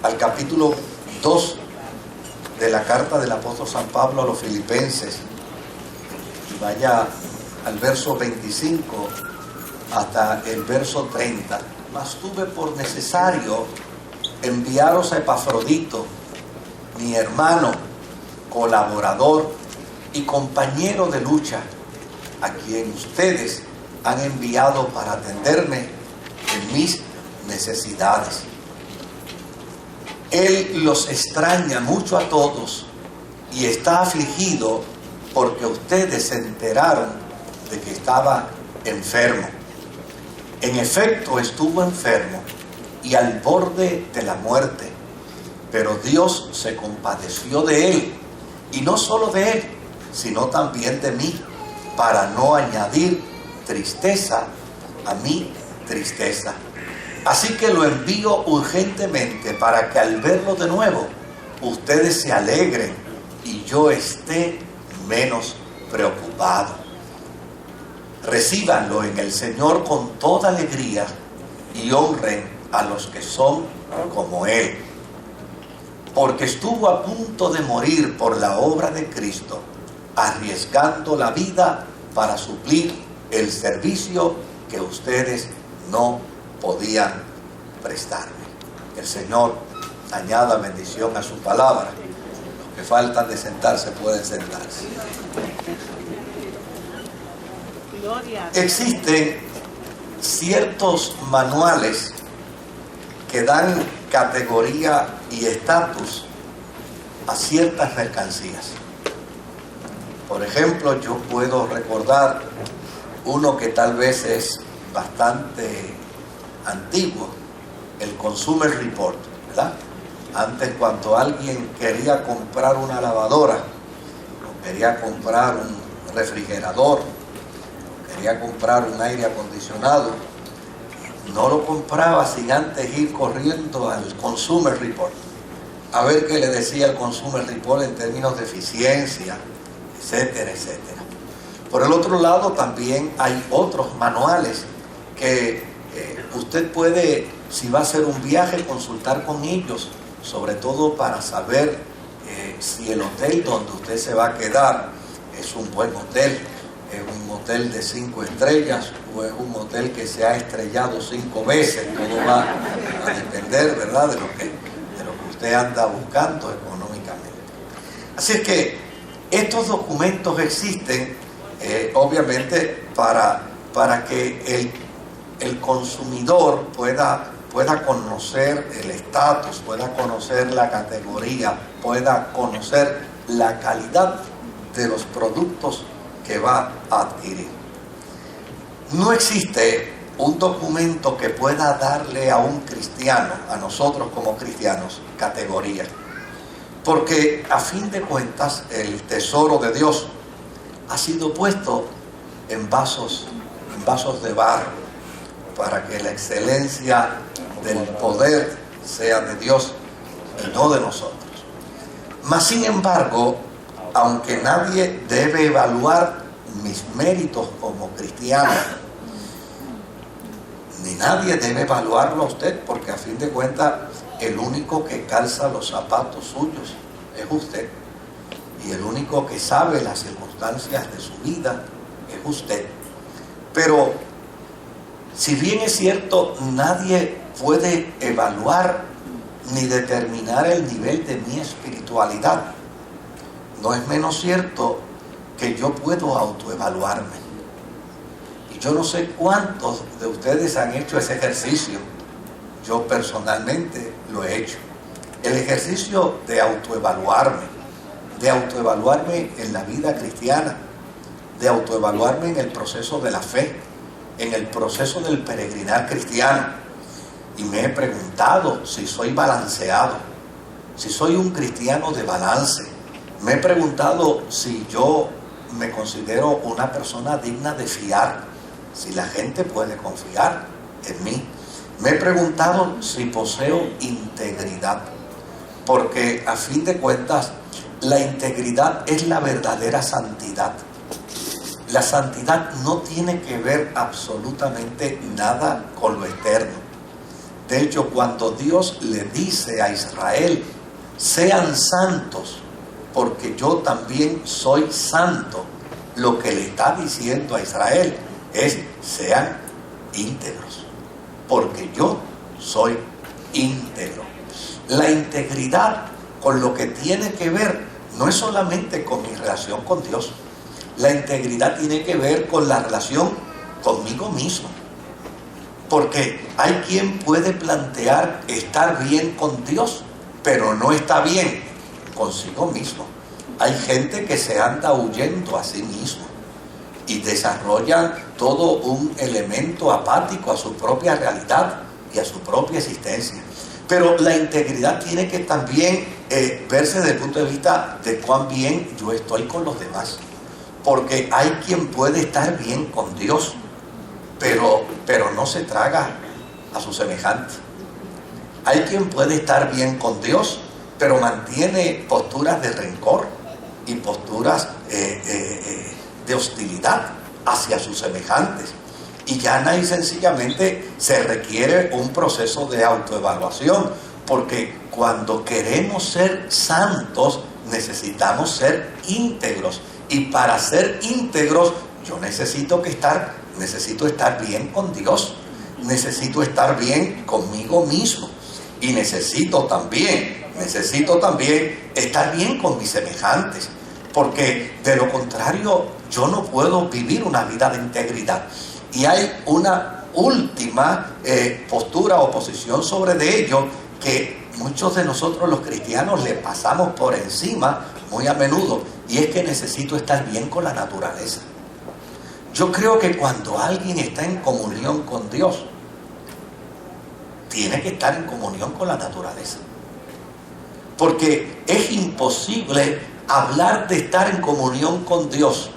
al capítulo 2 de la carta del apóstol San Pablo a los Filipenses. Vaya al verso 25 hasta el verso 30. Mas tuve por necesario enviaros a Epafrodito, mi hermano, colaborador y compañero de lucha, a quien ustedes han enviado para atenderme en mis necesidades. Él los extraña mucho a todos y está afligido porque ustedes se enteraron de que estaba enfermo. En efecto, estuvo enfermo y al borde de la muerte, pero Dios se compadeció de él, y no solo de él, sino también de mí, para no añadir tristeza a mi tristeza. Así que lo envío urgentemente para que al verlo de nuevo, ustedes se alegren y yo esté menos preocupado. Recíbanlo en el Señor con toda alegría y honren a los que son como Él, porque estuvo a punto de morir por la obra de Cristo, arriesgando la vida para suplir el servicio que ustedes no podían prestarme. Que el Señor añada bendición a su palabra. Los que faltan de sentarse pueden sentarse. Existen ciertos manuales que dan categoría y estatus a ciertas mercancías. Por ejemplo, yo puedo recordar uno que tal vez es bastante antiguo, el Consumer Report, ¿verdad? Antes, cuando alguien quería comprar una lavadora, o quería comprar un refrigerador, o quería comprar un aire acondicionado, no lo compraba sin antes ir corriendo al Consumer Report a ver qué le decía el Consumer Report en términos de eficiencia, etcétera, etcétera. Por el otro lado, también hay otros manuales que usted puede, si va a hacer un viaje, consultar con ellos, sobre todo para saber si el hotel donde usted se va a quedar es un buen hotel, es un hotel de 5 estrellas o es un hotel que se ha estrellado 5 veces. Todo va a depender, ¿verdad?, de lo que usted anda buscando económicamente. Así es que estos documentos existen, obviamente, para que el consumidor pueda conocer el estatus, pueda conocer la categoría, pueda conocer la calidad de los productos que va a adquirir. No existe un documento que pueda darle a un cristiano, a nosotros como cristianos, categoría. Porque a fin de cuentas el tesoro de Dios ha sido puesto en vasos de barro, para que la excelencia del poder sea de Dios y no de nosotros. Mas sin embargo, aunque nadie debe evaluar mis méritos como cristiano, ni nadie debe evaluarlo a usted, porque a fin de cuentas el único que calza los zapatos suyos es usted, y el único que sabe las circunstancias de su vida es usted. Pero si bien es cierto, nadie puede evaluar ni determinar el nivel de mi espiritualidad, no es menos cierto que yo puedo autoevaluarme. Y yo no sé cuántos de ustedes han hecho ese ejercicio. Yo personalmente lo he hecho. El ejercicio de autoevaluarme en la vida cristiana, de autoevaluarme en el proceso de la fe, en el proceso del peregrinar cristiano. Y me he preguntado si soy balanceado, si soy un cristiano de balance. Me he preguntado si yo me considero una persona digna de fiar, si la gente puede confiar en mí. Me he preguntado si poseo integridad, porque a fin de cuentas la integridad es la verdadera santidad. La santidad no tiene que ver absolutamente nada con lo externo. De hecho, cuando Dios le dice a Israel, sean santos, porque yo también soy santo, lo que le está diciendo a Israel es, sean íntegros, porque yo soy íntegro. La integridad con lo que tiene que ver no es solamente con mi relación con Dios. La integridad tiene que ver con la relación conmigo mismo. Porque hay quien puede plantear estar bien con Dios, pero no está bien consigo mismo. Hay gente que se anda huyendo a sí mismo y desarrollan todo un elemento apático a su propia realidad y a su propia existencia. Pero la integridad tiene que también verse desde el punto de vista de cuán bien yo estoy con los demás. Porque hay quien puede estar bien con Dios, pero no se traga a su semejante. Hay quien puede estar bien con Dios, pero mantiene posturas de rencor y posturas de hostilidad hacia sus semejantes. Y llana y sencillamente se requiere un proceso de autoevaluación, porque cuando queremos ser santos necesitamos ser íntegros, y para ser íntegros yo necesito estar bien con Dios, necesito estar bien conmigo mismo, y necesito también estar bien con mis semejantes, porque de lo contrario yo no puedo vivir una vida de integridad. Y hay una última postura o posición sobre de ello que muchos de nosotros los cristianos le pasamos por encima muy a menudo, y es que necesito estar bien con la naturaleza. Yo creo que cuando alguien está en comunión con Dios, tiene que estar en comunión con la naturaleza, porque es imposible hablar de estar en comunión con Dios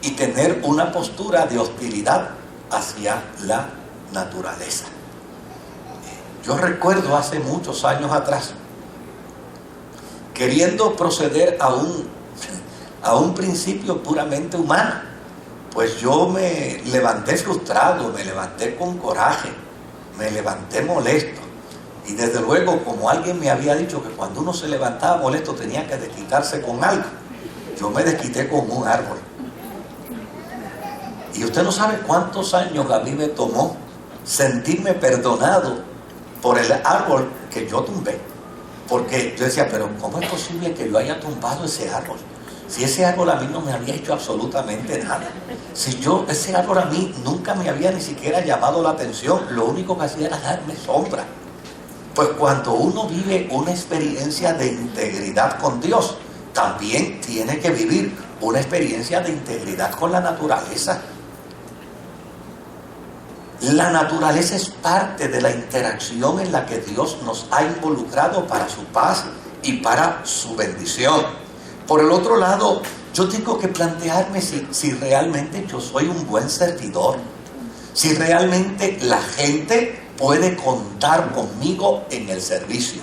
y tener una postura de hostilidad hacia la naturaleza. Yo recuerdo hace muchos años atrás, queriendo proceder a un principio puramente humano, pues yo me levanté frustrado, me levanté con coraje, me levanté molesto. Y desde luego, como alguien me había dicho que cuando uno se levantaba molesto tenía que desquitarse con algo, yo me desquité con un árbol. Y usted no sabe cuántos años a mí me tomó sentirme perdonado por el árbol que yo tumbé. Porque yo decía, pero ¿cómo es posible que yo haya tumbado ese árbol? Si ese árbol a mí no me había hecho absolutamente nada. Ese árbol a mí nunca me había ni siquiera llamado la atención. Lo único que hacía era darme sombra. Pues cuando uno vive una experiencia de integridad con Dios, también tiene que vivir una experiencia de integridad con la naturaleza. La naturaleza es parte de la interacción en la que Dios nos ha involucrado para su paz y para su bendición. Por el otro lado, yo tengo que plantearme si realmente yo soy un buen servidor, si realmente la gente puede contar conmigo en el servicio,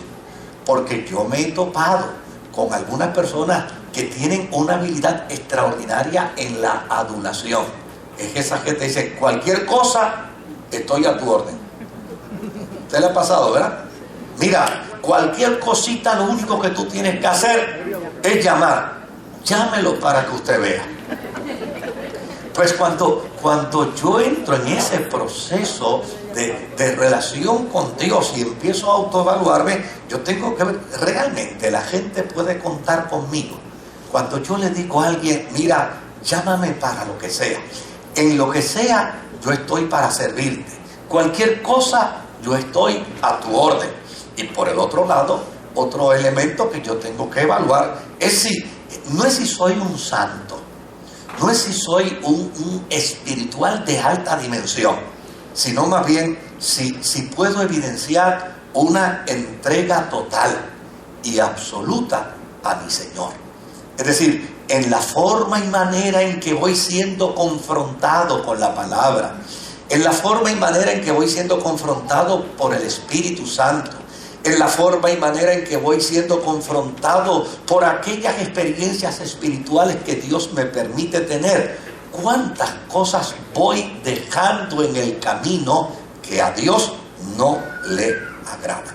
porque yo me he topado con algunas personas que tienen una habilidad extraordinaria en la adulación. Es que esa gente dice, cualquier cosa, estoy a tu orden. ¿Usted le ha pasado, verdad? Mira, cualquier cosita, lo único que tú tienes que hacer es llamar. Llámelo para que usted vea. Pues cuando yo entro en ese proceso de relación con Dios y empiezo a autoevaluarme, yo tengo que ver, realmente la gente puede contar conmigo. Cuando yo le digo a alguien, mira, llámame para lo que sea. En lo que sea, yo estoy para servirte. Cualquier cosa, yo estoy a tu orden. Y por el otro lado, otro elemento que yo tengo que evaluar no es si soy un santo, no es si soy un espiritual de alta dimensión, sino más bien si puedo evidenciar una entrega total y absoluta a mi Señor. Es decir, en la forma y manera en que voy siendo confrontado con la palabra, en la forma y manera en que voy siendo confrontado por el Espíritu Santo, en la forma y manera en que voy siendo confrontado por aquellas experiencias espirituales que Dios me permite tener. ¿Cuántas cosas voy dejando en el camino que a Dios no le agradan.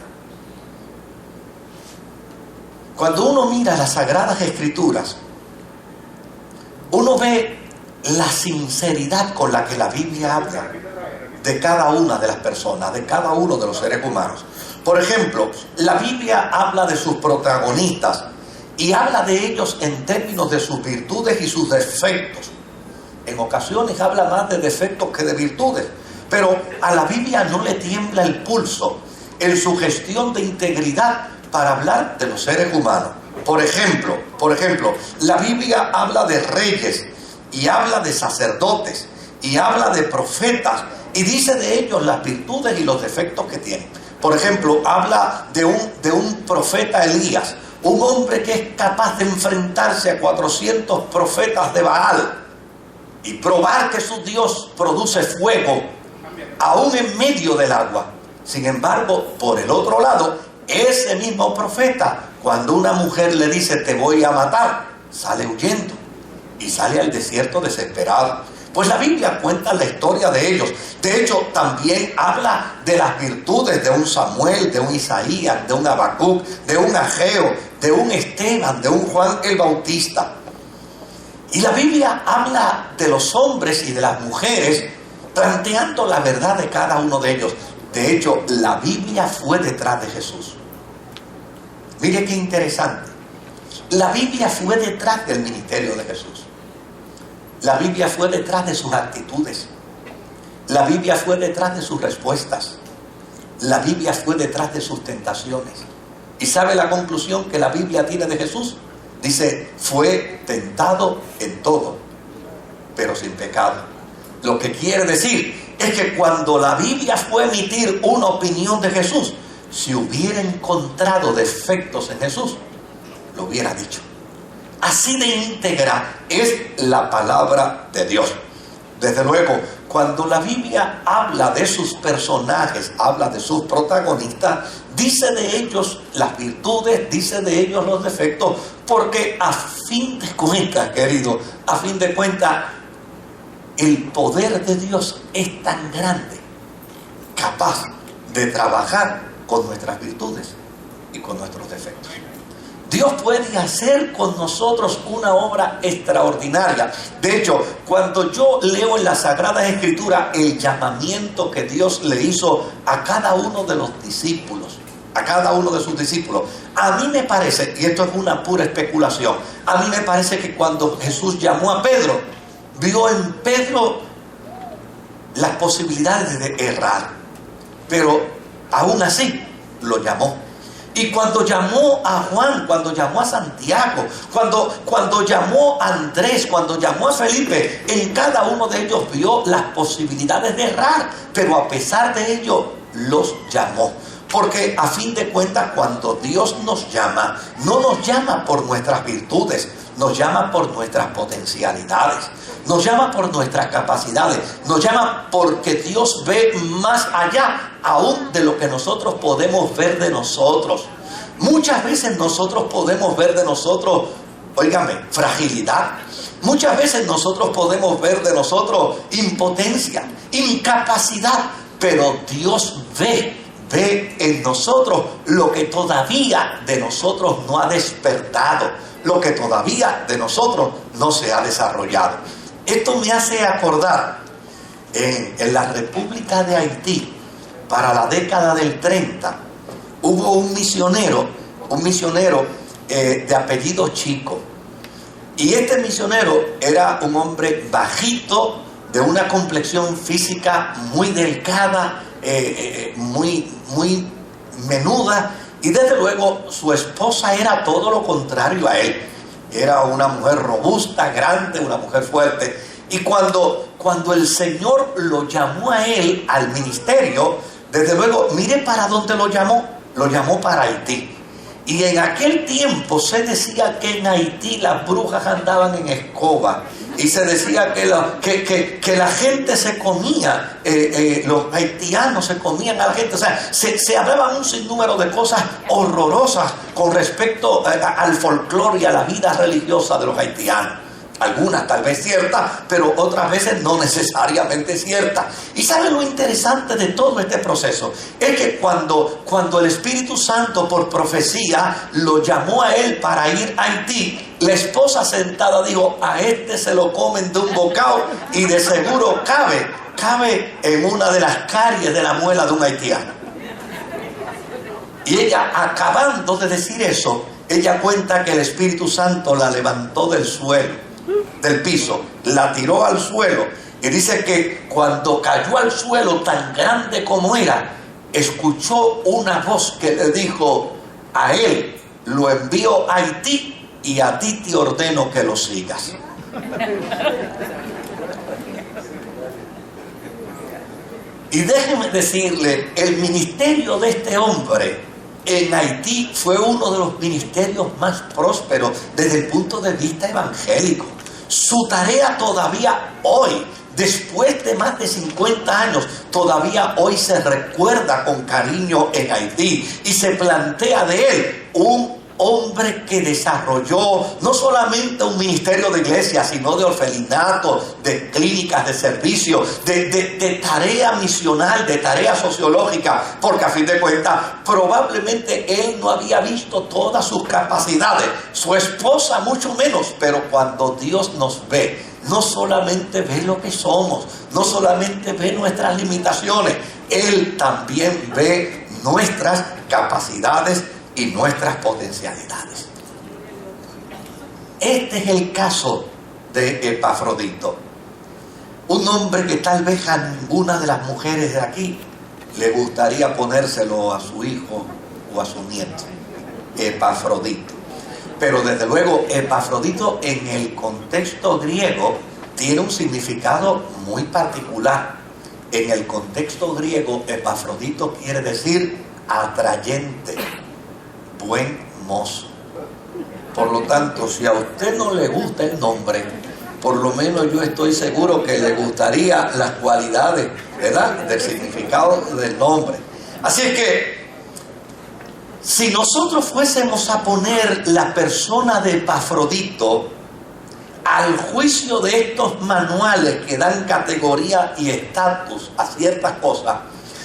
Cuando uno mira las Sagradas Escrituras, uno ve la sinceridad con la que la Biblia habla de cada una de las personas, de cada uno de los seres humanos. Por ejemplo, la Biblia habla de sus protagonistas y habla de ellos en términos de sus virtudes y sus defectos. En ocasiones habla más de defectos que de virtudes, pero a la Biblia no le tiembla el pulso en su gestión de integridad para hablar de los seres humanos. Por ejemplo, la Biblia habla de reyes y habla de sacerdotes y habla de profetas y dice de ellos las virtudes y los defectos que tienen. Por ejemplo, habla de un profeta Elías, un hombre que es capaz de enfrentarse a 400 profetas de Baal y probar que su Dios produce fuego aún en medio del agua. Sin embargo, por el otro lado, ese mismo profeta, cuando una mujer le dice te voy a matar, sale huyendo y sale al desierto desesperado. Pues la Biblia cuenta la historia de ellos. De hecho, también habla de las virtudes de un Samuel, de un Isaías, de un Habacuc, de un Ageo, de un Esteban, de un Juan el Bautista. Y la Biblia habla de los hombres y de las mujeres, planteando la verdad de cada uno de ellos. De hecho, la Biblia fue detrás de Jesús. Mire qué interesante. La Biblia fue detrás del ministerio de Jesús. La Biblia fue detrás de sus actitudes. La Biblia fue detrás de sus respuestas. La Biblia fue detrás de sus tentaciones. ¿Y sabe la conclusión que la Biblia tiene de Jesús? Dice, fue tentado en todo, pero sin pecado. Lo que quiere decir es que cuando la Biblia fue a emitir una opinión de Jesús, si hubiera encontrado defectos en Jesús, lo hubiera dicho. Así de íntegra es la palabra de Dios. Desde luego, cuando la Biblia habla de sus personajes, habla de sus protagonistas, dice de ellos las virtudes, dice de ellos los defectos, porque a fin de cuentas, querido, a fin de cuentas, el poder de Dios es tan grande, capaz de trabajar con nuestras virtudes y con nuestros defectos. Dios puede hacer con nosotros una obra extraordinaria. De hecho, cuando yo leo en las Sagradas Escrituras el llamamiento que Dios le hizo a cada uno de los discípulos, a cada uno de sus discípulos, a mí me parece, y esto es una pura especulación, a mí me parece que cuando Jesús llamó a Pedro, vio en Pedro las posibilidades de errar, pero aún así lo llamó. Y cuando llamó a Juan, cuando llamó a Santiago, cuando llamó a Andrés, cuando llamó a Felipe, en cada uno de ellos vio las posibilidades de errar, pero a pesar de ello los llamó. Porque a fin de cuentas, cuando Dios nos llama, no nos llama por nuestras virtudes, nos llama por nuestras potencialidades, nos llama por nuestras capacidades, nos llama porque Dios ve más allá aún de lo que nosotros podemos ver de nosotros. Muchas veces nosotros podemos ver de nosotros, óigame, fragilidad. Muchas veces nosotros podemos ver de nosotros impotencia, incapacidad, pero Dios ve en nosotros lo que todavía de nosotros no ha despertado, lo que todavía de nosotros no se ha desarrollado. Esto me hace acordar en la República de Haití, para la década del 30, hubo un misionero de apellido Chico. Y este misionero era un hombre bajito, de una complexión física muy delgada, muy menuda, y desde luego su esposa era todo lo contrario a él. Era una mujer robusta, grande, una mujer fuerte. Y cuando el Señor lo llamó a él al ministerio, desde luego, mire para dónde lo llamó para Haití. Y en aquel tiempo se decía que en Haití las brujas andaban en escoba. Y se decía que la gente se comía, los haitianos se comían a la gente. O sea, se hablaban un sinnúmero de cosas horrorosas con respecto al folclore y a la vida religiosa de los haitianos. Algunas tal vez ciertas, pero otras veces no necesariamente ciertas. Y ¿sabe lo interesante de todo este proceso? Es que cuando el Espíritu Santo por profecía lo llamó a él para ir a Haití, la esposa sentada dijo: a este se lo comen de un bocado y de seguro cabe en una de las caries de la muela de un haitiano. Y ella, acabando de decir eso, ella cuenta que el Espíritu Santo la levantó del piso, la tiró al suelo, y dice que cuando cayó al suelo, tan grande como era, escuchó una voz que le dijo: a él lo envío a Haití y a ti te ordeno que lo sigas. Y déjeme decirle, el ministerio de este hombre en Haití fue uno de los ministerios más prósperos desde el punto de vista evangélico. Su tarea todavía hoy, después de más de 50 años, todavía hoy se recuerda con cariño en Haití, y se plantea de él un hombre que desarrolló no solamente un ministerio de iglesia, sino de orfelinato, de clínicas de servicio, de tarea misional, de tarea sociológica, porque a fin de cuentas probablemente él no había visto todas sus capacidades, su esposa mucho menos. Pero cuando Dios nos ve, no solamente ve lo que somos, no solamente ve nuestras limitaciones, Él también ve nuestras capacidades y nuestras potencialidades. Este es el caso de Epafrodito, un hombre que tal vez a ninguna de las mujeres de aquí le gustaría ponérselo a su hijo o a su nieto. Epafrodito. Pero desde luego Epafrodito en el contexto griego tiene un significado muy particular. En el contexto griego, Epafrodito quiere decir atrayente, buen mozo. Por lo tanto, si a usted no le gusta el nombre, por lo menos yo estoy seguro que le gustaría las cualidades, ¿verdad?, del significado del nombre. Así es que si nosotros fuésemos a poner la persona de Epafrodito al juicio de estos manuales que dan categoría y estatus a ciertas cosas,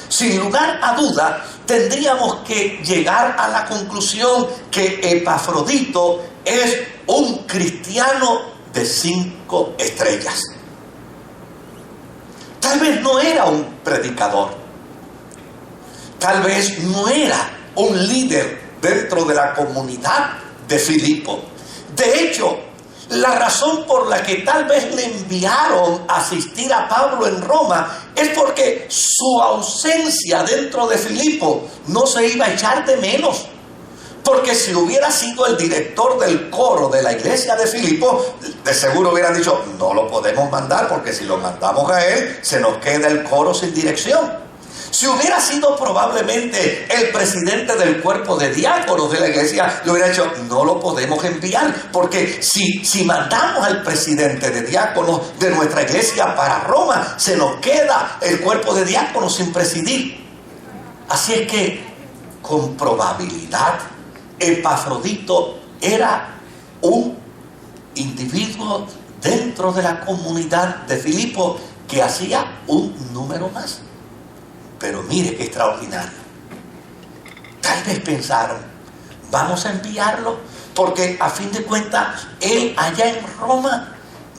sin lugar a duda tendríamos que llegar a la conclusión que Epafrodito es un cristiano de 5 estrellas. Tal vez no era un predicador, tal vez no era un líder dentro de la comunidad de Filipo. De hecho, la razón por la que tal vez le enviaron a asistir a Pablo en Roma es porque su ausencia dentro de Filipo no se iba a echar de menos. Porque si hubiera sido el director del coro de la iglesia de Filipo, de seguro hubieran dicho: no lo podemos mandar, porque si lo mandamos a él, se nos queda el coro sin dirección. Si hubiera sido probablemente el presidente del cuerpo de diáconos de la iglesia, le hubiera dicho: no lo podemos enviar, porque si mandamos al presidente de diáconos de nuestra iglesia para Roma, se nos queda el cuerpo de diáconos sin presidir. Así es que, con probabilidad, Epafrodito era un individuo dentro de la comunidad de Filipo que hacía un número más. Pero mire qué extraordinario. Tal vez pensaron: vamos a enviarlo porque a fin de cuentas él allá en Roma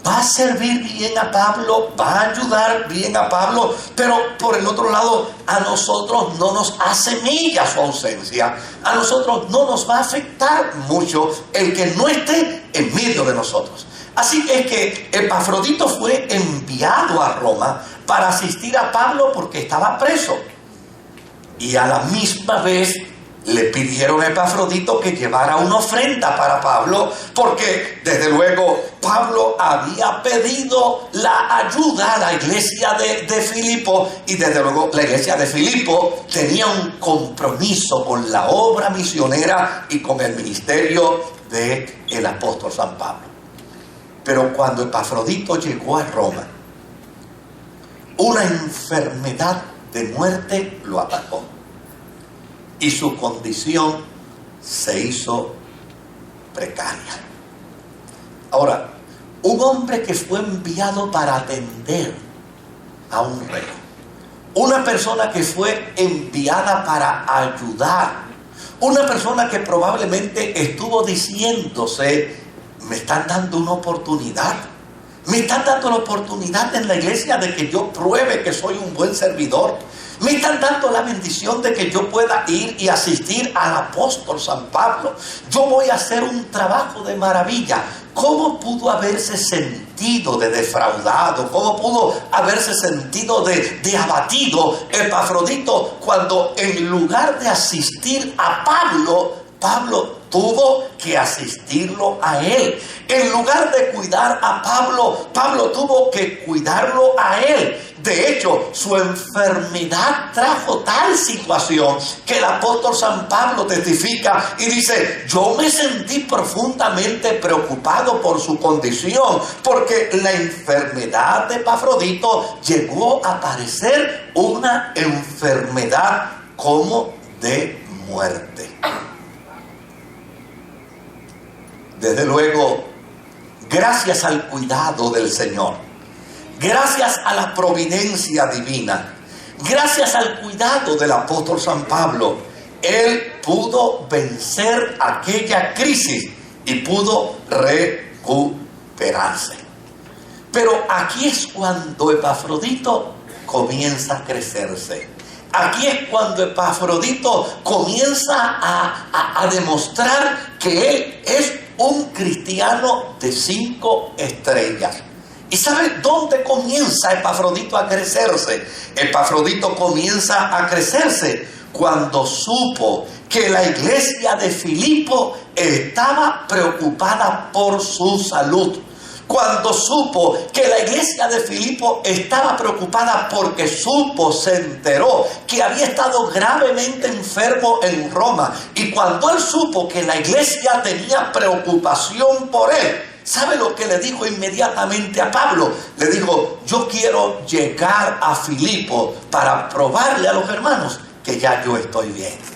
va a servir bien a Pablo, va a ayudar bien a Pablo, pero por el otro lado a nosotros no nos hace mella su ausencia, a nosotros no nos va a afectar mucho el que no esté en medio de nosotros. Así es que Epafrodito fue enviado a Roma para asistir a Pablo porque estaba preso. Y a la misma vez le pidieron a Epafrodito que llevara una ofrenda para Pablo, porque desde luego Pablo había pedido la ayuda a la iglesia de Filipo, y desde luego la iglesia de Filipo tenía un compromiso con la obra misionera y con el ministerio del apóstol San Pablo. Pero cuando Epafrodito llegó a Roma, una enfermedad de muerte lo atacó y su condición se hizo precaria. Ahora, un hombre que fue enviado para atender a un rey, una persona que fue enviada para ayudar, una persona que probablemente estuvo diciéndose: me están dando una oportunidad, me están dando la oportunidad en la iglesia de que yo pruebe que soy un buen servidor, me están dando la bendición de que yo pueda ir y asistir al apóstol San Pablo, yo voy a hacer un trabajo de maravilla. ¿Cómo pudo haberse sentido de defraudado? ¿Cómo pudo haberse sentido de abatido Epafrodito cuando en lugar de asistir a Pablo tuvo que asistirlo a él? En lugar de cuidar a Pablo tuvo que cuidarlo a él. De hecho, su enfermedad trajo tal situación que el apóstol San Pablo testifica y dice: yo me sentí profundamente preocupado por su condición, porque la enfermedad de Epafrodito llegó a parecer una enfermedad como de muerte. Desde luego, gracias al cuidado del Señor, gracias a la providencia divina, gracias al cuidado del apóstol San Pablo, él pudo vencer aquella crisis y pudo recuperarse. Pero aquí es cuando Epafrodito comienza a crecerse. Aquí es cuando Epafrodito comienza a demostrar que él es un cristiano de 5 estrellas. ¿Y sabe dónde comienza Epafrodito a crecerse? Epafrodito comienza a crecerse cuando supo que la iglesia de Filipo estaba preocupada por su salud. Cuando supo que la iglesia de Filipo estaba preocupada porque se enteró que había estado gravemente enfermo en Roma. Y cuando él supo que la iglesia tenía preocupación por él, ¿sabe lo que le dijo inmediatamente a Pablo? Le dijo: yo quiero llegar a Filipo para probarle a los hermanos que ya yo estoy bien.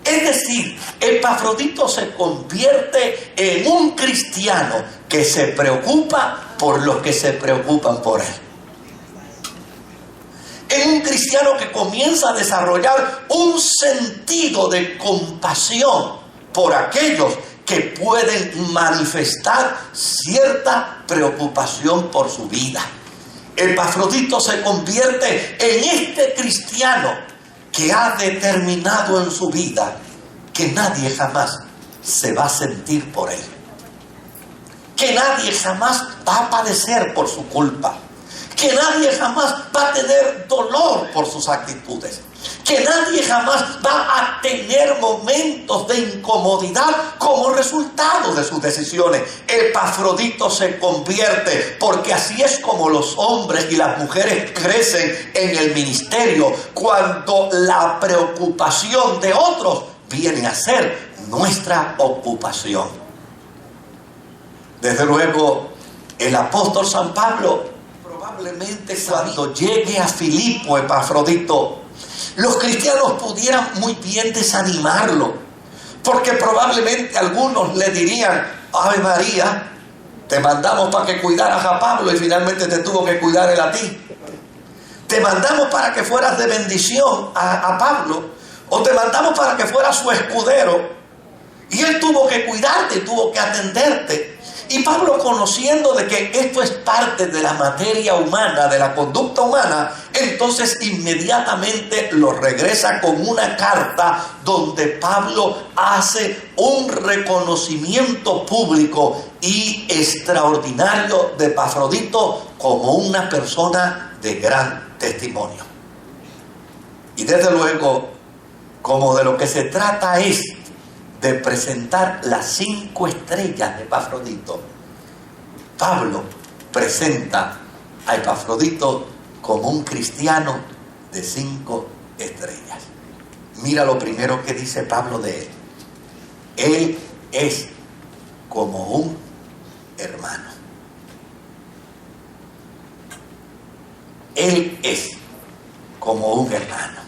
Es decir, Epafrodito se convierte en un cristiano que se preocupa por los que se preocupan por él. En un cristiano que comienza a desarrollar un sentido de compasión por aquellos que pueden manifestar cierta preocupación por su vida. Epafrodito se convierte en este cristiano que ha determinado en su vida que nadie jamás se va a sentir por él, que nadie jamás va a padecer por su culpa, que nadie jamás va a tener dolor por sus actitudes, que nadie jamás va a tener momentos de incomodidad como resultado de sus decisiones. Epafrodito se convierte, porque así es como los hombres y las mujeres crecen en el ministerio, cuando la preocupación de otros viene a ser nuestra ocupación. Desde luego, el apóstol San Pablo probablemente cuando llegue a Filipo, Epafrodito, los cristianos pudieran muy bien desanimarlo, porque probablemente algunos le dirían: Ave María, te mandamos para que cuidaras a Pablo y finalmente te tuvo que cuidar él a ti. Te mandamos para que fueras de bendición a Pablo, o te mandamos para que fueras su escudero y él tuvo que cuidarte, tuvo que atenderte. Y Pablo, conociendo de que esto es parte de la materia humana, de la conducta humana, entonces inmediatamente lo regresa con una carta donde Pablo hace un reconocimiento público y extraordinario de Epafrodito como una persona de gran testimonio. Y desde luego, como de lo que se trata es de presentar las 5 estrellas de Epafrodito, Pablo presenta a Epafrodito como un cristiano de 5 estrellas. Mira lo primero que dice Pablo de él. Él es como un hermano. Él es como un hermano.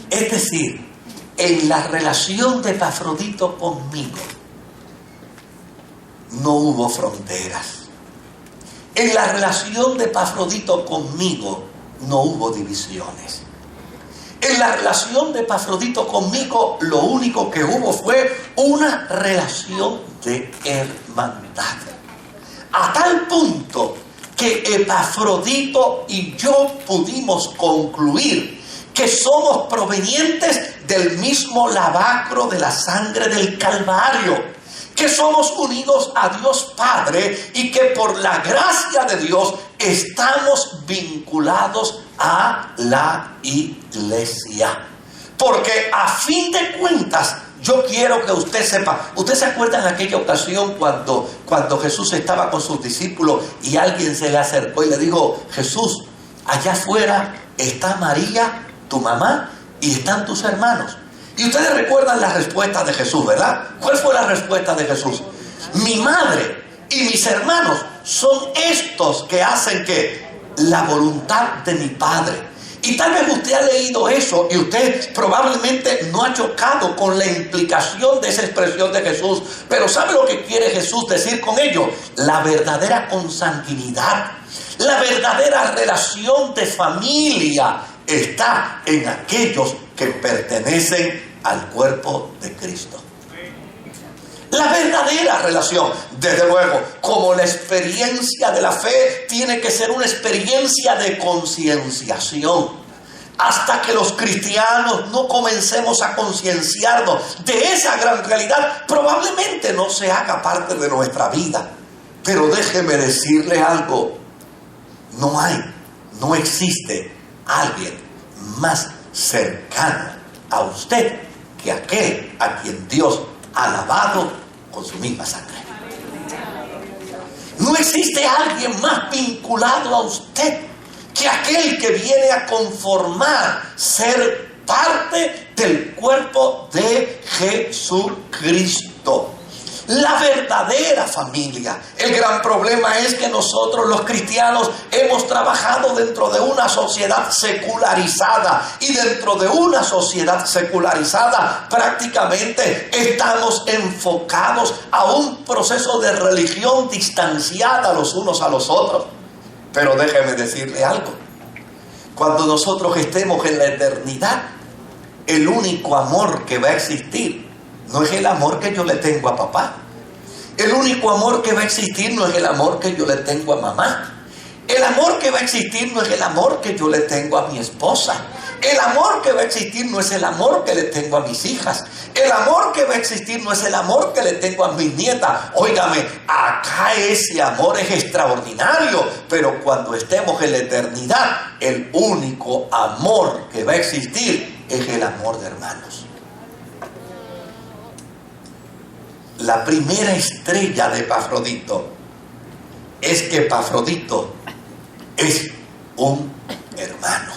Es decir, en la relación de Epafrodito conmigo no hubo fronteras, En la relación de Epafrodito conmigo no hubo divisiones. En la relación de Epafrodito conmigo lo único que hubo fue una relación de hermandad. A tal punto que Epafrodito y yo pudimos concluir que somos provenientes del mismo lavacro de la sangre del Calvario, que somos unidos a Dios Padre y que por la gracia de Dios estamos vinculados a la iglesia. Porque a fin de cuentas, yo quiero que usted sepa, ¿usted se acuerda en aquella ocasión cuando Jesús estaba con sus discípulos y alguien se le acercó y le dijo: Jesús, allá afuera está María, tu mamá, y están tus hermanos? Y ustedes recuerdan la respuesta de Jesús, ¿verdad? ¿Cuál fue la respuesta de Jesús? Mi madre y mis hermanos son estos que hacen la voluntad de mi Padre. Y tal vez usted ha leído eso y usted probablemente no ha chocado con la implicación de esa expresión de Jesús. Pero ¿sabe lo que quiere Jesús decir con ello? La verdadera consanguinidad, la verdadera relación de familia está en aquellos que pertenecen al cuerpo de Cristo. La verdadera relación, desde luego, como la experiencia de la fe tiene que ser una experiencia de concienciación. Hasta que los cristianos no comencemos a concienciarnos de esa gran realidad, probablemente no se haga parte de nuestra vida. Pero déjeme decirle algo: no existe alguien más cercano a usted que aquel a quien Dios ha lavado con su misma sangre. No existe alguien más vinculado a usted que aquel que viene a conformar, ser parte del cuerpo de Jesucristo. La verdadera familia. El gran problema es que nosotros los cristianos hemos trabajado dentro de una sociedad secularizada, y dentro de una sociedad secularizada prácticamente estamos enfocados a un proceso de religión distanciada los unos a los otros. Pero déjeme decirle algo: cuando nosotros estemos en la eternidad, el único amor que va a existir no es el amor que yo le tengo a papá. El único amor que va a existir no es el amor que yo le tengo a mamá. El amor que va a existir no es el amor que yo le tengo a mi esposa. El amor que va a existir no es el amor que le tengo a mis hijas. El amor que va a existir no es el amor que le tengo a mis nietas. Óigame, acá ese amor es extraordinario, pero cuando estemos en la eternidad, el único amor que va a existir es el amor de hermanos. La primera estrella de Epafrodito es que Epafrodito es un hermano.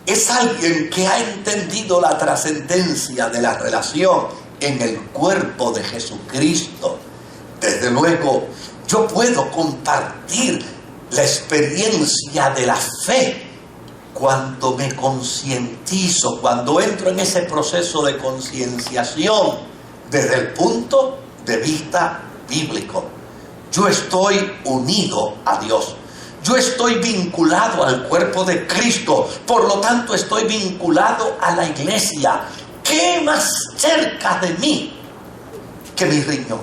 Es alguien que ha entendido la trascendencia de la relación en el cuerpo de Jesucristo. Desde luego, yo puedo compartir la experiencia de la fe cuando me concientizo, cuando entro en ese proceso de concienciación desde el punto de vista bíblico. Yo estoy unido a Dios. Yo estoy vinculado al cuerpo de Cristo. Por lo tanto, estoy vinculado a la iglesia. ¿Qué más cerca de mí que mi riñón?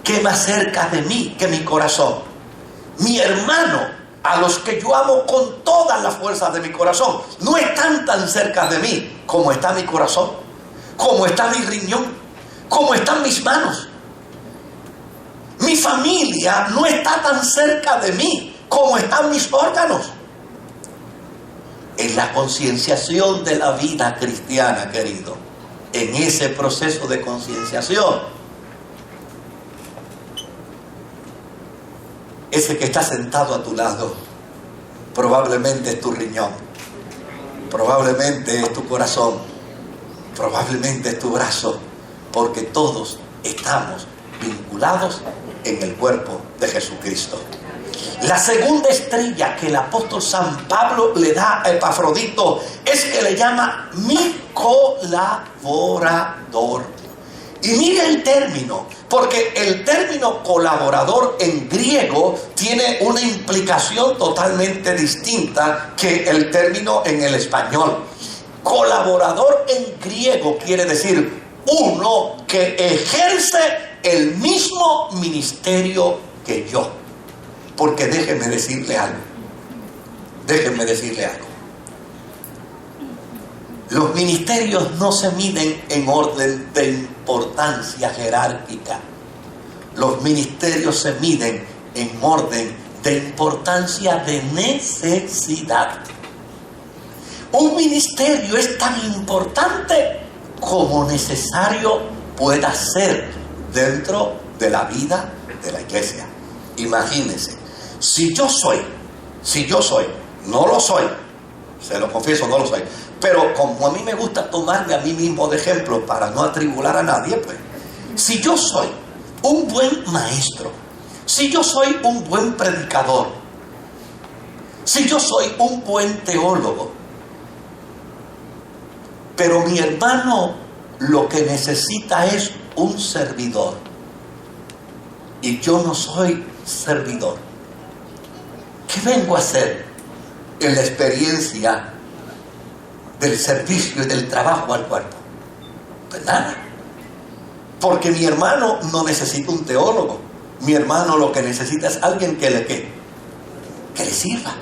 ¿Qué más cerca de mí que mi corazón? Mi hermano, a los que yo amo con todas las fuerzas de mi corazón, no están tan cerca de mí como está mi corazón, como está mi riñón, como están mis manos. Mi familia no está tan cerca de mí como están mis órganos. En la concienciación de la vida cristiana, querido, en ese proceso de concienciación, ese que está sentado a tu lado probablemente es tu riñón, probablemente es tu corazón, probablemente es tu brazo, porque todos estamos vinculados en el cuerpo de Jesucristo. La segunda estrella que el apóstol San Pablo le da a Epafrodito es que le llama mi colaborador. Y mire el término, porque el término colaborador en griego tiene una implicación totalmente distinta que el término en el español. Colaborador en griego quiere decir uno que ejerce el mismo ministerio que yo. Porque déjenme decirle algo. Los ministerios no se miden en orden de importancia jerárquica. Los ministerios se miden en orden de importancia de necesidad. Un ministerio es tan importante como necesario pueda ser dentro de la vida de la iglesia. Imagínense, si yo soy, no lo soy, se lo confieso, no lo soy, pero como a mí me gusta tomarme a mí mismo de ejemplo para no atribular a nadie, pues, si yo soy un buen maestro, si yo soy un buen predicador, si yo soy un buen teólogo, pero mi hermano lo que necesita es un servidor, y yo no soy servidor, ¿qué vengo a hacer en la experiencia del servicio y del trabajo al cuerpo? Pues nada, porque mi hermano no necesita un teólogo, mi hermano lo que necesita es alguien que le sirva.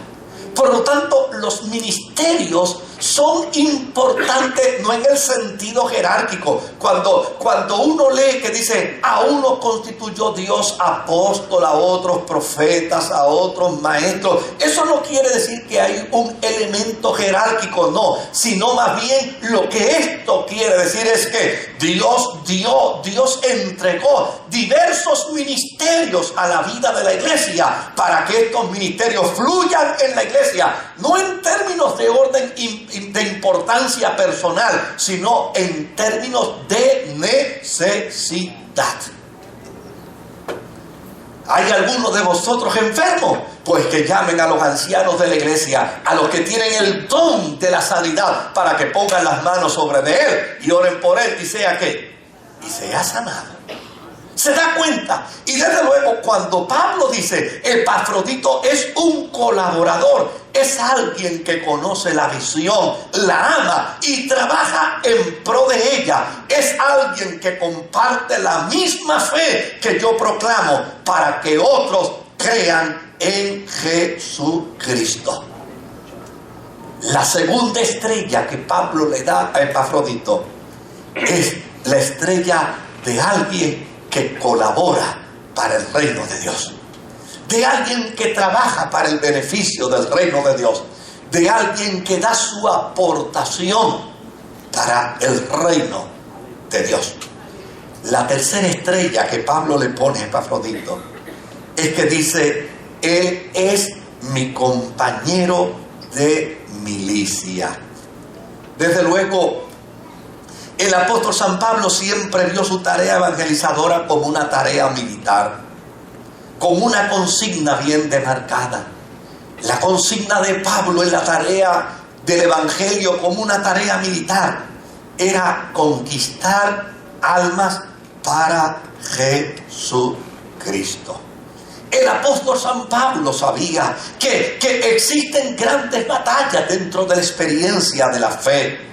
Por lo tanto, los ministerios son importantes, no en el sentido jerárquico. Cuando uno lee que dice, a uno constituyó Dios apóstol, a otros profetas, a otros maestros, eso no quiere decir que hay un elemento jerárquico, no, sino más bien lo que esto quiere decir es que Dios entregó diversos ministerios a la vida de la iglesia para que estos ministerios fluyan en la iglesia, no en términos de orden de importancia personal, sino en términos de necesidad. ¿Hay alguno de vosotros enfermos? Pues que llamen a los ancianos de la iglesia, a los que tienen el don de la sanidad, para que pongan las manos sobre de él y oren por él y sea sanado. ¿Se da cuenta? Y desde luego cuando Pablo dice Epafrodito es un colaborador, es alguien que conoce la visión, la ama y trabaja en pro de ella. Es alguien que comparte la misma fe que yo proclamo para que otros crean en Jesucristo. La segunda estrella que Pablo le da a Epafrodito es la estrella de alguien que colabora para el reino de Dios, de alguien que trabaja para el beneficio del reino de Dios, de alguien que da su aportación para el reino de Dios. La tercera estrella que Pablo le pone a Epafrodito es que dice, él es mi compañero de milicia. Desde luego, el apóstol San Pablo siempre vio su tarea evangelizadora como una tarea militar, con una consigna bien demarcada. La consigna de Pablo en la tarea del evangelio como una tarea militar era conquistar almas para Jesucristo. El apóstol San Pablo sabía que existen grandes batallas dentro de la experiencia de la fe.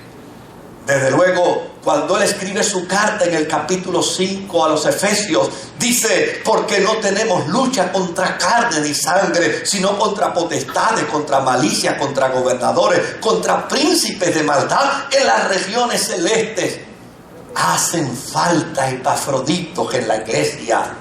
Desde luego, cuando él escribe su carta en el capítulo 5 a los Efesios, dice, porque no tenemos lucha contra carne ni sangre, sino contra potestades, contra malicia, contra gobernadores, contra príncipes de maldad en las regiones celestes. Hacen falta Epafroditos en la iglesia,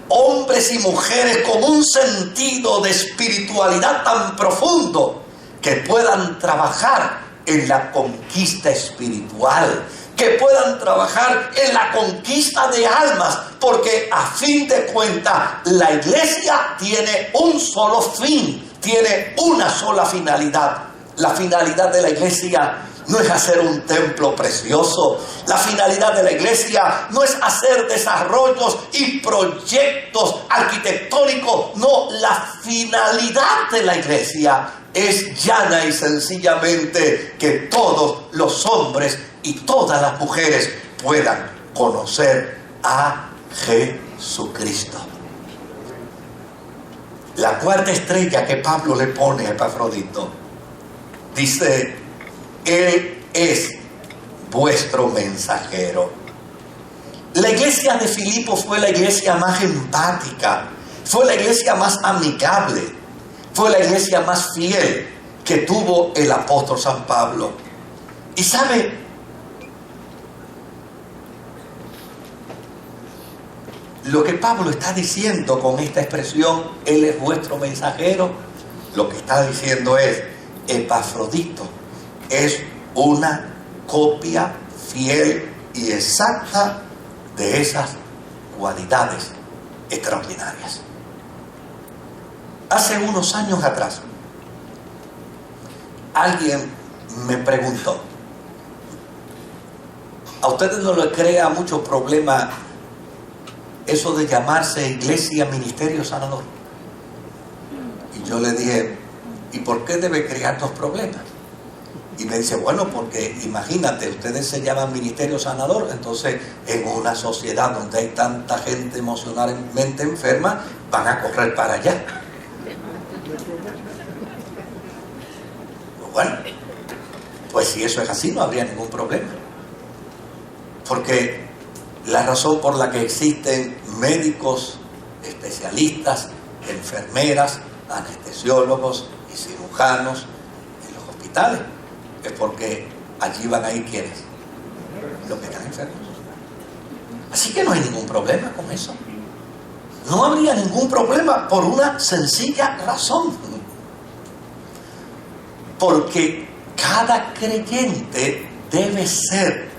hombres y mujeres con un sentido de espiritualidad tan profundo que puedan trabajar en la conquista espiritual, que puedan trabajar en la conquista de almas, porque a fin de cuentas la iglesia tiene un solo fin, tiene una sola finalidad. La finalidad de la iglesia no es hacer un templo precioso, la finalidad de la iglesia no es hacer desarrollos y proyectos arquitectónicos, no, la finalidad de la iglesia es llana y sencillamente que todos los hombres y todas las mujeres puedan conocer a Jesucristo. La cuarta estrella que Pablo le pone a Epafrodito dice: Él es vuestro mensajero. La iglesia de Filipo fue la iglesia más empática, fue la iglesia más amigable, fue la iglesia más fiel que tuvo el apóstol San Pablo. Y sabe, lo que Pablo está diciendo con esta expresión, Él es vuestro mensajero, lo que está diciendo es: Epafrodito es una copia fiel y exacta de esas cualidades extraordinarias. Hace unos años atrás, alguien me preguntó: ¿a ustedes no les crea mucho problema eso de llamarse Iglesia Ministerio Sanador? Y yo le dije: ¿y por qué debe crearnos problemas? Y me dice: bueno, porque imagínate, ustedes se llaman Ministerio Sanador, entonces en una sociedad donde hay tanta gente emocionalmente enferma, van a correr para allá. Bueno, pues si eso es así, no habría ningún problema. Porque la razón por la que existen médicos, especialistas, enfermeras, anestesiólogos y cirujanos en los hospitales es porque allí van a ir ¿quiénes? Los que están enfermos. Así que no hay ningún problema con eso. No habría ningún problema por una sencilla razón. Porque cada creyente debe ser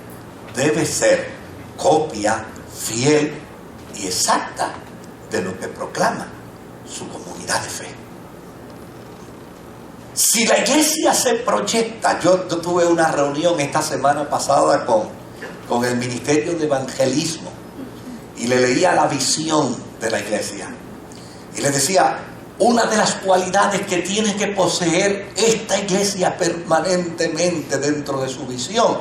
copia fiel y exacta de lo que proclama su comunidad de fe. Si la iglesia se proyecta, yo tuve una reunión esta semana pasada con el Ministerio de Evangelismo y le leía la visión de la iglesia y le decía: una de las cualidades que tiene que poseer esta iglesia permanentemente dentro de su visión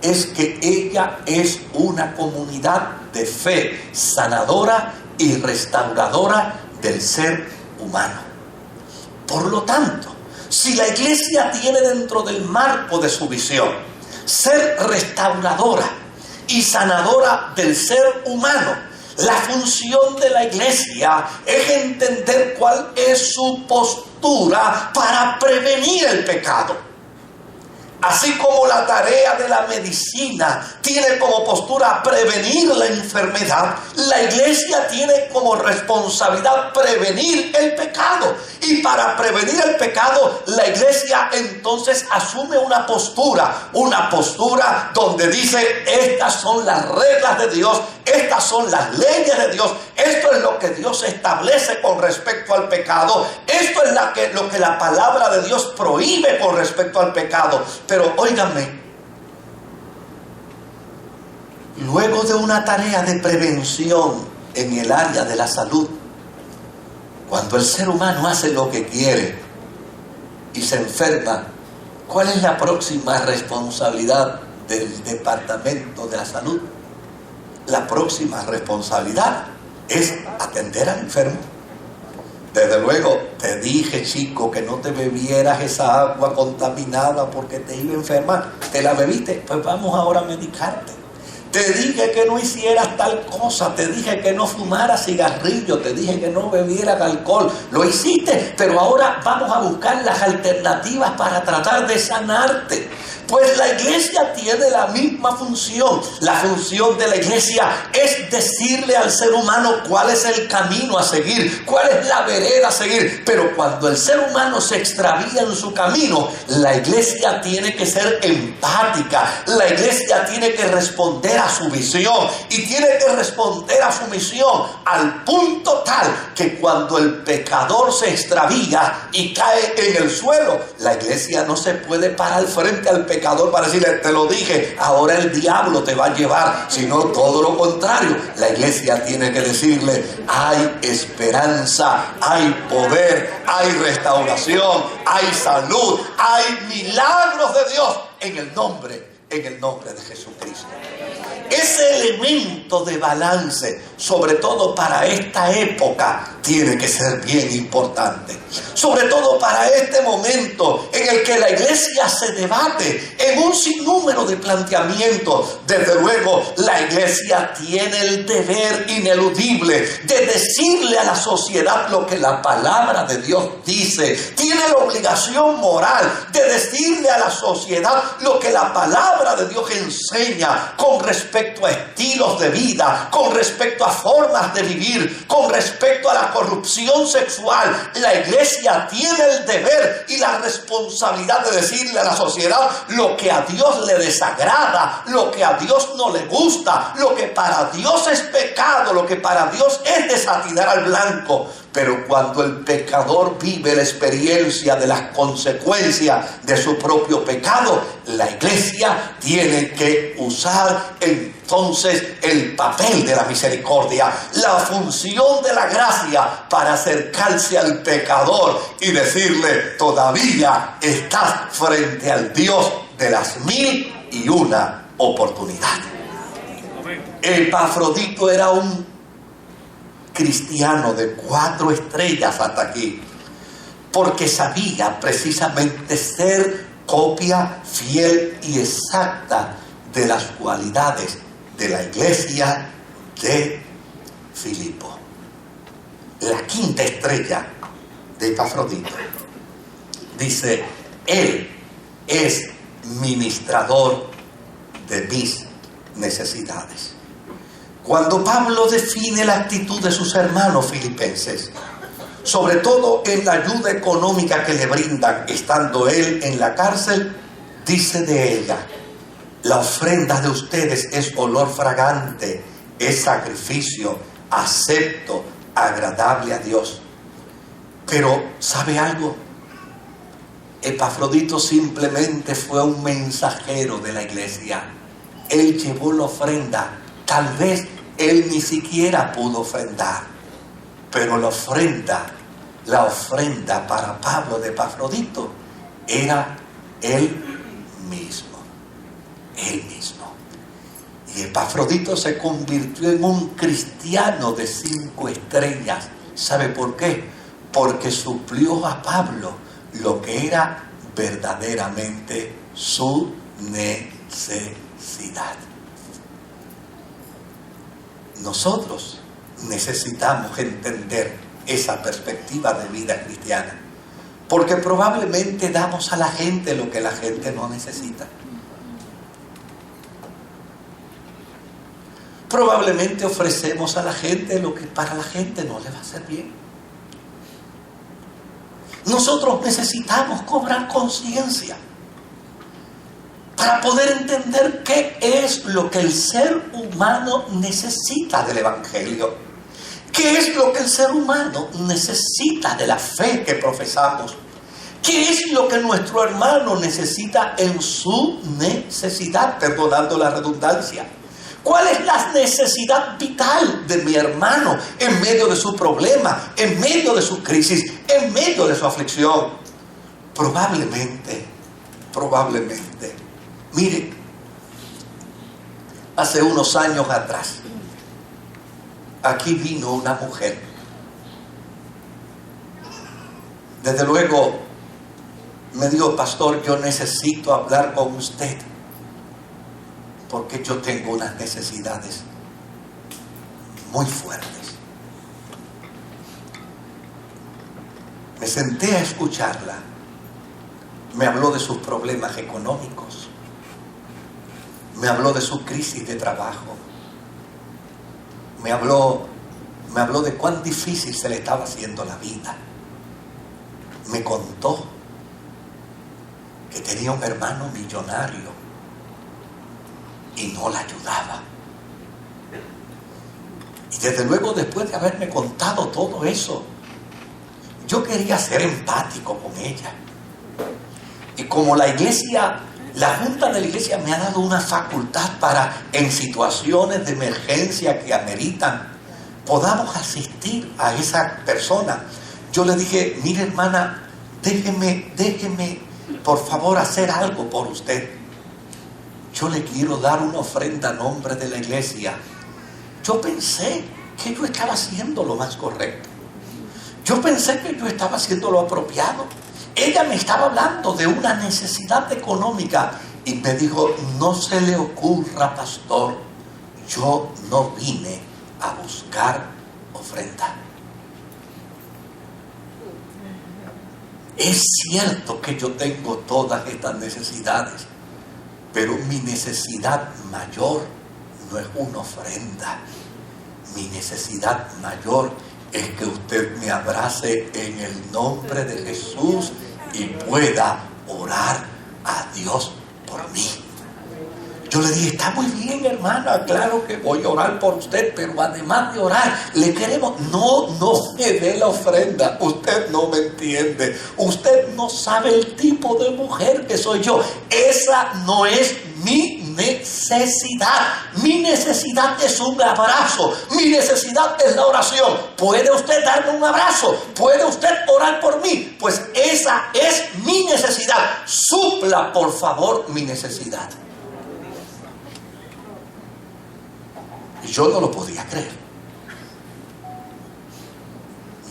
es que ella es una comunidad de fe sanadora y restauradora del ser humano. Por lo tanto, si la iglesia tiene dentro del marco de su visión ser restauradora y sanadora del ser humano, la función de la iglesia es entender cuál es su postura para prevenir el pecado. Así como la tarea de la medicina tiene como postura prevenir la enfermedad, la iglesia tiene como responsabilidad prevenir el pecado. Y para prevenir el pecado, la iglesia entonces asume una postura donde dice: estas son las reglas de Dios, estas son las leyes de Dios, esto es lo que Dios establece con respecto al pecado, esto es lo que la palabra de Dios prohíbe con respecto al pecado. Pero óiganme, luego de una tarea de prevención en el área de la salud, cuando el ser humano hace lo que quiere y se enferma, ¿cuál es la próxima responsabilidad del Departamento de la Salud? La próxima responsabilidad es atender al enfermo. Desde luego, te dije, chico, que no te bebieras esa agua contaminada porque te iba a enfermar. ¿Te la bebiste? Pues vamos ahora a medicarte. Te dije que no hicieras tal cosa, te dije que no fumaras cigarrillo, te dije que no bebieras alcohol. Lo hiciste, pero ahora vamos a buscar las alternativas para tratar de sanarte. Pues la iglesia tiene la misma función. La función de la iglesia es decirle al ser humano cuál es el camino a seguir, cuál es la vereda a seguir. Pero cuando el ser humano se extravía en su camino, la iglesia tiene que ser empática. La iglesia tiene que responder a su visión y tiene que responder a su misión al punto tal que cuando el pecador se extravía y cae en el suelo, la iglesia no se puede parar frente al pecador para decirle: te lo dije, ahora el diablo te va a llevar, sino todo lo contrario. La iglesia tiene que decirle: hay esperanza, hay poder, hay restauración, hay salud, hay milagros de Dios en el nombre en el nombre de Jesucristo. Ese elemento de balance, sobre todo para esta época, tiene que ser bien importante. Sobre todo para este momento en el que la iglesia se debate en un sinnúmero de planteamientos. Desde luego, la iglesia tiene el deber ineludible de decirle a la sociedad lo que la palabra de Dios dice. Tiene la obligación moral de decirle a la sociedad lo que la palabra de Dios enseña con respecto a estilos de vida, con respecto a formas de vivir, con respecto a la corrupción sexual. La iglesia tiene el deber y la responsabilidad de decirle a la sociedad lo que a Dios le desagrada, lo que a Dios no le gusta, lo que para Dios es pecado, lo que para Dios es desatinar al blanco. Pero cuando el pecador vive la experiencia de las consecuencias de su propio pecado, la iglesia tiene que usar entonces el papel de la misericordia, la función de la gracia para acercarse al pecador y decirle: todavía estás frente al Dios de las 1001 oportunidades. Epafrodito era un cristiano de 4 estrellas hasta aquí, porque sabía precisamente ser copia fiel y exacta de las cualidades de la iglesia de Filipo. La 5ª estrella de Epafrodito dice: él es ministrador de mis necesidades. Cuando Pablo define la actitud de sus hermanos filipenses, sobre todo en la ayuda económica que le brindan estando él en la cárcel, dice de ella: la ofrenda de ustedes es olor fragante, es sacrificio acepto, agradable a Dios. Pero ¿sabe algo? Epafrodito simplemente fue un mensajero de la iglesia. Él llevó la ofrenda. Tal vez él ni siquiera pudo ofrendar, pero la ofrenda para Pablo de Epafrodito era él mismo. Y Epafrodito se convirtió en un cristiano de 5 estrellas. ¿Sabe por qué? Porque suplió a Pablo lo que era verdaderamente su necesidad. Nosotros necesitamos entender esa perspectiva de vida cristiana, porque probablemente damos a la gente lo que la gente no necesita. Probablemente ofrecemos a la gente lo que para la gente no le va a hacer bien. Nosotros necesitamos cobrar conciencia para poder entender qué es lo que el ser humano necesita del Evangelio. ¿Qué es lo que el ser humano necesita de la fe que profesamos? ¿Qué es lo que nuestro hermano necesita en su necesidad, perdonando la redundancia? ¿Cuál es la necesidad vital de mi hermano en medio de su problema, en medio de su crisis, en medio de su aflicción? Probablemente, mire, hace unos años atrás, aquí vino una mujer. Desde luego, me dijo: pastor, yo necesito hablar con usted, porque yo tengo unas necesidades muy fuertes. Me senté a escucharla. Me habló de sus problemas económicos. Me habló de su crisis de trabajo. Me habló de cuán difícil se le estaba haciendo la vida. Me contó que tenía un hermano millonario y no la ayudaba. Y desde luego, después de haberme contado todo eso, yo quería ser empático con ella. Y como la iglesia, la junta de la iglesia me ha dado una facultad para, en situaciones de emergencia que ameritan, podamos asistir a esa persona. Yo le dije: mire, hermana, déjeme por favor hacer algo por usted. yo le quiero dar una ofrenda a nombre de la iglesia. Yo pensé que yo estaba haciendo lo más correcto. Yo pensé que yo estaba haciendo lo apropiado. Ella me estaba hablando de una necesidad económica y me dijo, no se le ocurra, pastor, yo no vine a buscar ofrenda. Es cierto que yo tengo todas estas necesidades, pero mi necesidad mayor no es una ofrenda. Mi necesidad mayor es que usted me abrace en el nombre de Jesús y pueda orar a Dios por mí. Yo le dije, está muy bien, hermana, claro que voy a orar por usted, pero además de orar, le queremos... No me dé la ofrenda, usted no me entiende, usted no sabe el tipo de mujer que soy yo. Esa no es mi necesidad. Mi necesidad es un abrazo, mi necesidad es la oración. ¿Puede usted darme un abrazo? ¿Puede usted orar por mí? Pues esa es mi necesidad. Supla, por favor, mi necesidad. Y yo no lo podía creer.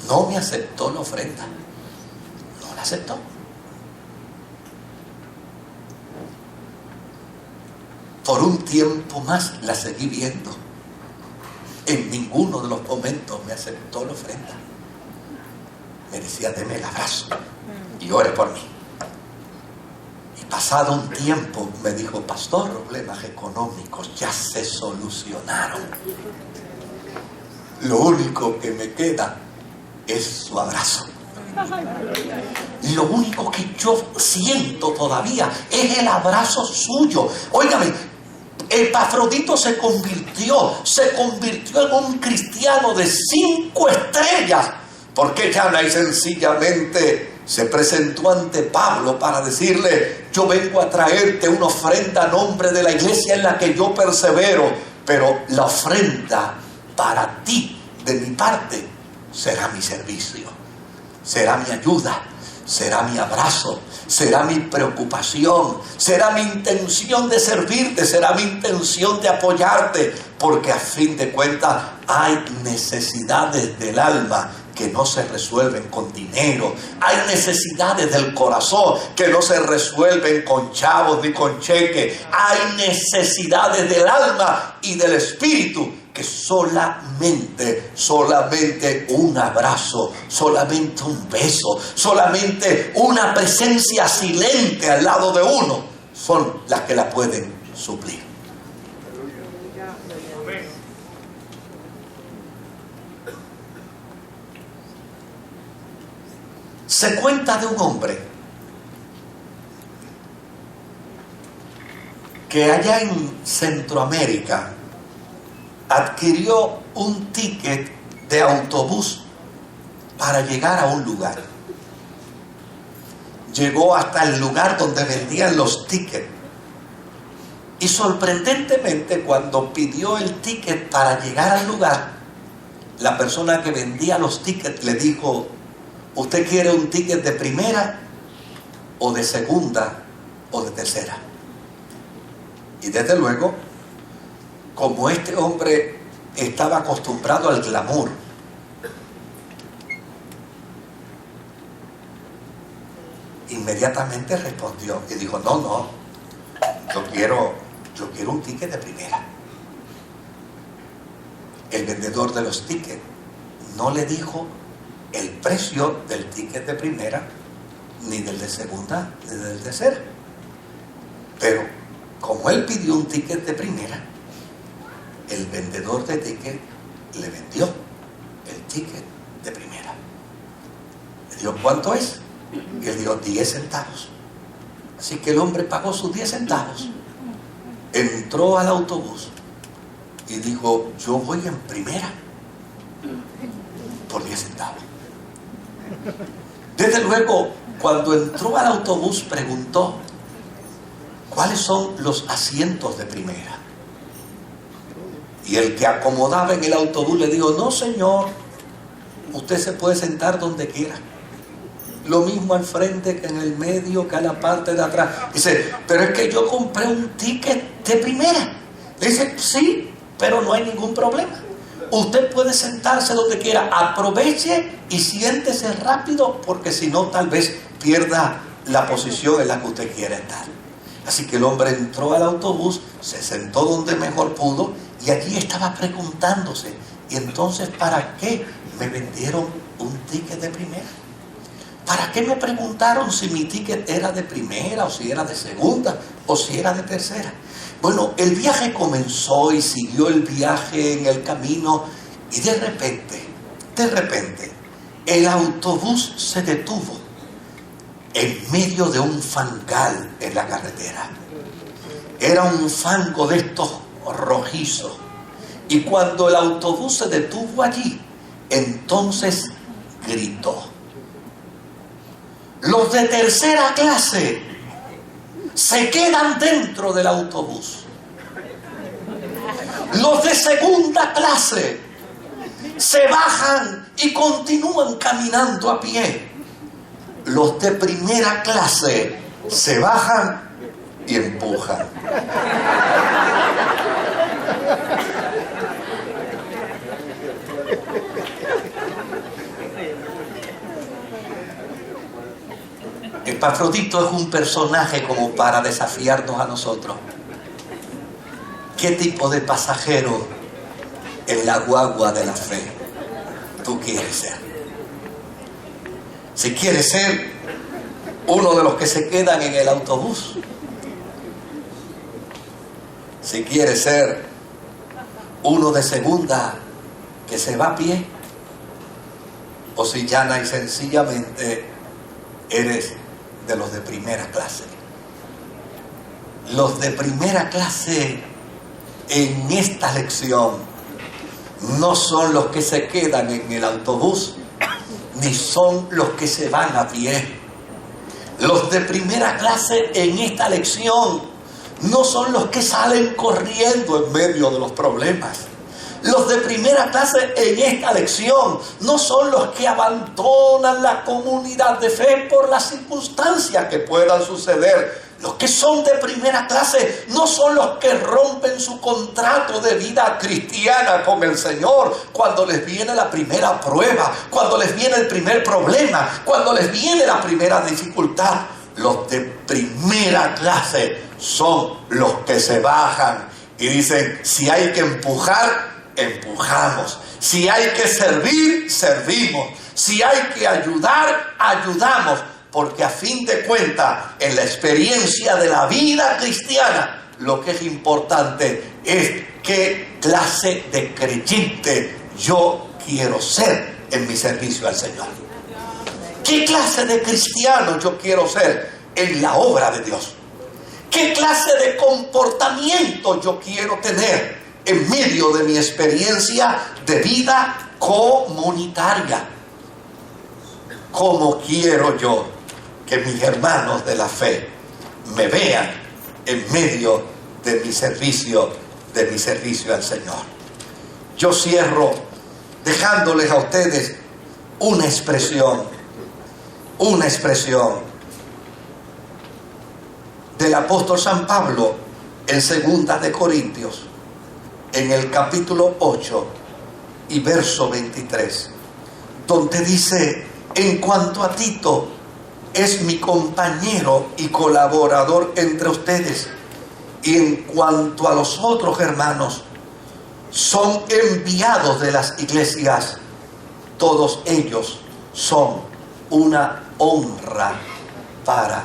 No me aceptó la ofrenda. No la aceptó. Por un tiempo más la seguí viendo. En ninguno de los momentos me aceptó la ofrenda. Me decía, deme el abrazo y ore por mí. Y pasado un tiempo me dijo, pastor, problemas económicos ya se solucionaron. Lo único que me queda es su abrazo. Lo único que yo siento todavía es el abrazo suyo. Óigame, Epafrodito se convirtió en un cristiano de 5 estrellas, porque ella y sencillamente se presentó ante Pablo para decirle, yo vengo a traerte una ofrenda a nombre de la iglesia en la que yo persevero, pero la ofrenda para ti, de mi parte, será mi servicio, será mi ayuda, será mi abrazo, será mi preocupación, será mi intención de servirte, será mi intención de apoyarte, porque a fin de cuentas hay necesidades del alma que no se resuelven con dinero. Hay necesidades del corazón que no se resuelven con chavos ni con cheques. Hay necesidades del alma y del espíritu que solamente un abrazo, solamente un beso, solamente una presencia silente al lado de uno son las que la pueden suplir. Se cuenta de un hombre que allá en Centroamérica adquirió un ticket de autobús para llegar a un lugar. Llegó hasta el lugar donde vendían los tickets y sorprendentemente cuando pidió el ticket para llegar al lugar, la persona que vendía los tickets le dijo, ¿usted quiere un ticket de primera o de segunda o de tercera? Y desde luego, como este hombre estaba acostumbrado al glamour, inmediatamente respondió y dijo, no, yo quiero un ticket de primera. El vendedor de los tickets no le dijo el precio del ticket de primera, ni del de segunda, ni del de tercera. Pero como él pidió un ticket de primera, el vendedor de ticket le vendió el ticket de primera. Le dijo, ¿cuánto es? Y él dijo, 10 centavos. Así que el hombre pagó sus 10 centavos, entró al autobús y dijo, yo voy en primera por 10 centavos. Desde luego, cuando entró al autobús preguntó, ¿cuáles son los asientos de primera? Y el que acomodaba en el autobús le dijo, no señor, usted se puede sentar donde quiera. Lo mismo al frente que en el medio, que a la parte de atrás. Dice, pero es que yo compré un ticket de primera. Le dice, sí, pero no hay ningún problema. Usted puede sentarse donde quiera, aproveche y siéntese rápido, porque si no tal vez pierda la posición en la que usted quiere estar. Así que el hombre entró al autobús, se sentó donde mejor pudo y allí estaba preguntándose, ¿y entonces para qué me vendieron un ticket de primera? ¿Para qué me preguntaron si mi ticket era de primera o si era de segunda o si era de tercera? Bueno, el viaje comenzó y siguió el viaje en el camino y de repente, el autobús se detuvo en medio de un fangal en la carretera. Era un fango de estos rojizos. Y cuando el autobús se detuvo allí, entonces gritó. Los de tercera clase se quedan dentro del autobús. Los de segunda clase se bajan y continúan caminando a pie. Los de primera clase se bajan y empujan. Epafrodito es un personaje como para desafiarnos a nosotros. ¿Qué tipo de pasajero en la guagua de la fe tú quieres ser? Si quieres ser uno de los que se quedan en el autobús, si quieres ser uno de segunda que se va a pie, o si llana y sencillamente eres de los de primera clase. Los de primera clase en esta lección no son los que se quedan en el autobús, ni son los que se van a pie. Los de primera clase en esta lección no son los que salen corriendo en medio de los problemas. Los de primera clase en esta lección no son los que abandonan la comunidad de fe por las circunstancias que puedan suceder. Los que son de primera clase no son los que rompen su contrato de vida cristiana con el Señor cuando les viene la primera prueba, cuando les viene el primer problema, cuando les viene la primera dificultad. Los de primera clase son los que se bajan y dicen, si hay que empujar, empujamos. Si hay que servir, servimos. Si hay que ayudar, ayudamos. Porque a fin de cuentas, en la experiencia de la vida cristiana, lo que es importante es qué clase de creyente yo quiero ser en mi servicio al Señor. ¿Qué clase de cristiano yo quiero ser en la obra de Dios? ¿Qué clase de comportamiento yo quiero tener en medio de mi experiencia de vida comunitaria? ¿Cómo quiero yo que mis hermanos de la fe me vean en medio de mi servicio al Señor? Yo cierro dejándoles a ustedes una expresión del apóstol San Pablo en 2 de Corintios, en el capítulo 8 y verso 23, donde dice, en cuanto a Tito, es mi compañero y colaborador entre ustedes, y en cuanto a los otros hermanos, son enviados de las iglesias. Todos ellos son una honra para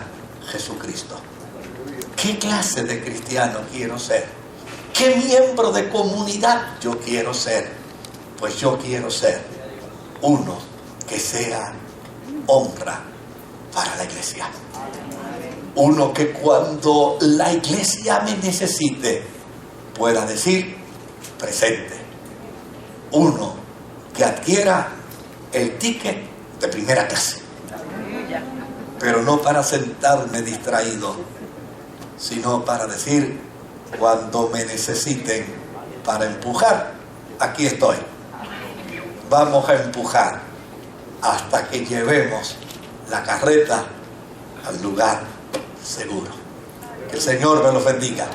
Jesucristo. ¿Qué clase de cristiano quiero ser? ¿Qué miembro de comunidad yo quiero ser? Pues yo quiero ser uno que sea honra para la iglesia. Uno que cuando la iglesia me necesite pueda decir presente. Uno que adquiera el ticket de primera clase, pero no para sentarme distraído, sino para decir, cuando me necesiten para empujar, aquí estoy. Vamos a empujar hasta que llevemos la carreta al lugar seguro. Que el Señor me los bendiga.